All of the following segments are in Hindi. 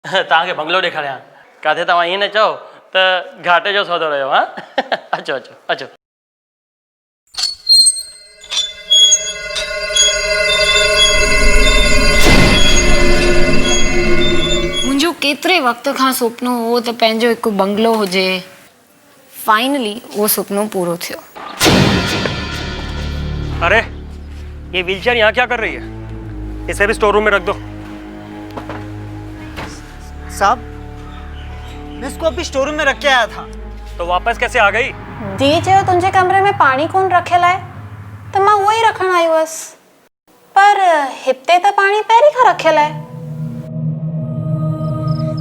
तव्हांखे बंगलो ॾेखारियां किथे तव्हां ईअं न चओ त घाटे जो सौदो रहियो। हाँ अचो अचो अचो। मुंहिंजो केतिरे वक़्त खां सुपिनो हो त पंहिंजो हिकु बंगलो हुजे। फाइनली वो सुपिनो पूरो थियो। अरे ये व्हीलचेयर यहाँ क्या कर रही है? इसे भी स्टोर रूम में रख दो। साहब मैं इसको अभी स्टोर रूम में रख के आया था। तो वापस कैसे आ गई? दी चयो तुंहिंजे कमरे में पाणी कोन रखियल आहे त मां उहो ई रखण आई हुअसि, पर हिते त पाणी पहिरीं खां रखियल आहे।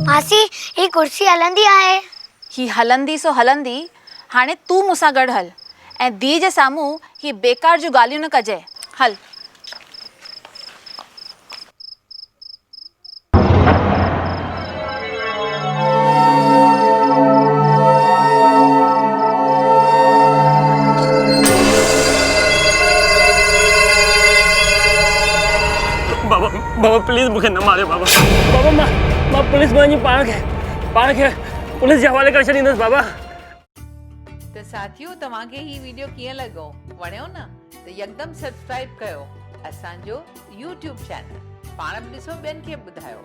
मासी ही कुर्सी हलंदी आहे। ही हलंदी सो हलंदी, हाणे तूं मूंसां गॾु हल ऐं दी जे साम्हूं ही बेकार जूं ॻाल्हियूं न कजांइ। हल। बाबा बाबा प्लीज मूंखे न मारियो बाबा। बाबा मां पुलिस में वञी पाण खे पुलिस जे हवाले करे छॾींदुसि बाबा। तो साथियों तव्हांखे ही वीडियो कीअं लॻो? वणियो न त यकदम सब्सक्राइब कयो असांजो YouTube चैनल। पाण बि ॾिसो ॿियनि खे ॿुधायो।